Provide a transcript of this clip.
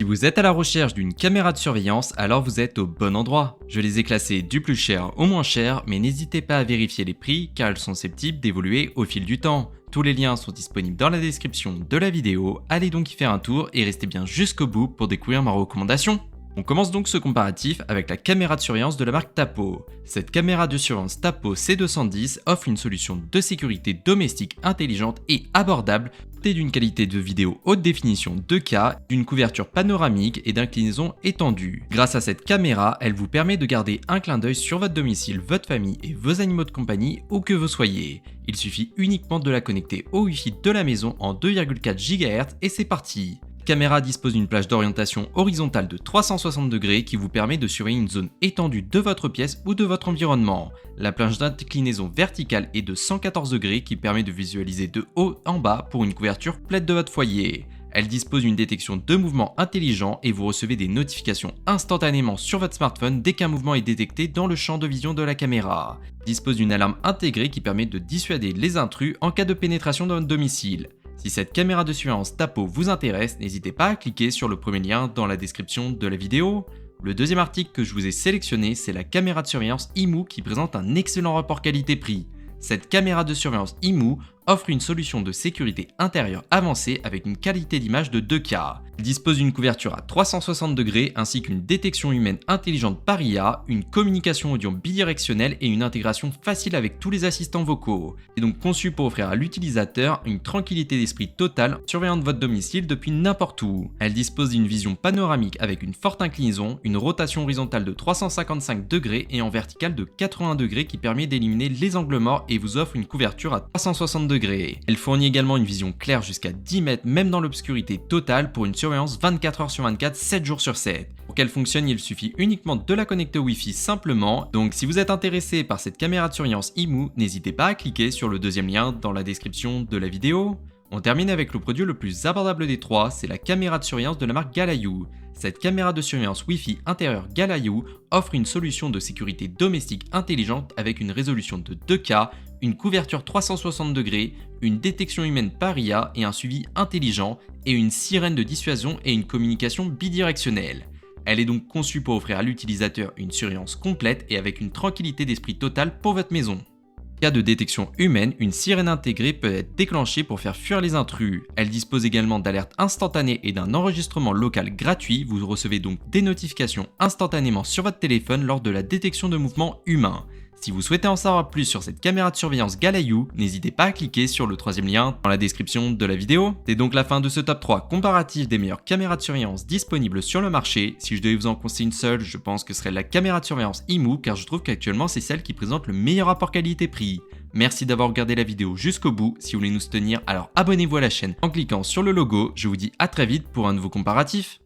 vous êtes à la recherche d'une caméra de surveillance, alors vous êtes au bon endroit. Je les ai classées du plus cher au moins cher, mais n'hésitez pas à vérifier les prix car elles sont susceptibles d'évoluer au fil du temps. Tous les liens sont disponibles dans la description de la vidéo, allez donc y faire un tour et restez bien jusqu'au bout pour découvrir ma recommandation. On commence donc ce comparatif avec la caméra de surveillance de la marque Tapo. Cette caméra de surveillance Tapo C210 offre une solution de sécurité domestique intelligente et abordable, dotée d'une qualité de vidéo haute définition 2K, d'une couverture panoramique et d'inclinaison étendue. Grâce à cette caméra, elle vous permet de garder un clin d'œil sur votre domicile, votre famille et vos animaux de compagnie où que vous soyez. Il suffit uniquement de la connecter au Wi-Fi de la maison en 2,4 GHz et c'est parti. La caméra dispose d'une plage d'orientation horizontale de 360 degrés qui vous permet de surveiller une zone étendue de votre pièce ou de votre environnement. La plage d'inclinaison verticale est de 114 degrés qui permet de visualiser de haut en bas pour une couverture complète de votre foyer. Elle dispose d'une détection de mouvement intelligent et vous recevez des notifications instantanément sur votre smartphone dès qu'un mouvement est détecté dans le champ de vision de la caméra. Elle dispose d'une alarme intégrée qui permet de dissuader les intrus en cas de pénétration dans votre domicile. Si cette caméra de surveillance Tapo vous intéresse, n'hésitez pas à cliquer sur le premier lien dans la description de la vidéo. Le deuxième article que je vous ai sélectionné, c'est la caméra de surveillance IMU qui présente un excellent rapport qualité-prix. Cette caméra de surveillance IMU offre une solution de sécurité intérieure avancée avec une qualité d'image de 2K. Il dispose d'une couverture à 360 degrés ainsi qu'une détection humaine intelligente par IA, une communication audio bidirectionnelle et une intégration facile avec tous les assistants vocaux. Il est donc conçu pour offrir à l'utilisateur une tranquillité d'esprit totale en surveillant votre domicile depuis n'importe où. Elle dispose d'une vision panoramique avec une forte inclinaison, une rotation horizontale de 355 degrés et en verticale de 80 degrés qui permet d'éliminer les angles morts et vous offre une couverture à 360 degrés. Elle fournit également une vision claire jusqu'à 10 mètres même dans l'obscurité totale pour une surveillance 24 heures sur 24, 7 jours sur 7. Pour qu'elle fonctionne, il suffit uniquement de la connecter au Wi-Fi simplement. Donc si vous êtes intéressé par cette caméra de surveillance IMU, n'hésitez pas à cliquer sur le deuxième lien dans la description de la vidéo. On termine avec le produit le plus abordable des trois, c'est la caméra de surveillance de la marque Galayu. Cette caméra de surveillance Wi-Fi intérieur Galayu offre une solution de sécurité domestique intelligente avec une résolution de 2K, une couverture 360 degrés, une détection humaine par IA et un suivi intelligent, et une sirène de dissuasion et une communication bidirectionnelle. Elle est donc conçue pour offrir à l'utilisateur une surveillance complète et avec une tranquillité d'esprit totale pour votre maison. En cas de détection humaine, une sirène intégrée peut être déclenchée pour faire fuir les intrus. Elle dispose également d'alertes instantanées et d'un enregistrement local gratuit. Vous recevez donc des notifications instantanément sur votre téléphone lors de la détection de mouvements humains. Si vous souhaitez en savoir plus sur cette caméra de surveillance Galayu, n'hésitez pas à cliquer sur le troisième lien dans la description de la vidéo. C'est donc la fin de ce top 3 comparatif des meilleures caméras de surveillance disponibles sur le marché. Si je devais vous en conseiller une seule, je pense que ce serait la caméra de surveillance IMU car je trouve qu'actuellement c'est celle qui présente le meilleur rapport qualité-prix. Merci d'avoir regardé la vidéo jusqu'au bout. Si vous voulez nous soutenir, alors abonnez-vous à la chaîne en cliquant sur le logo. Je vous dis à très vite pour un nouveau comparatif.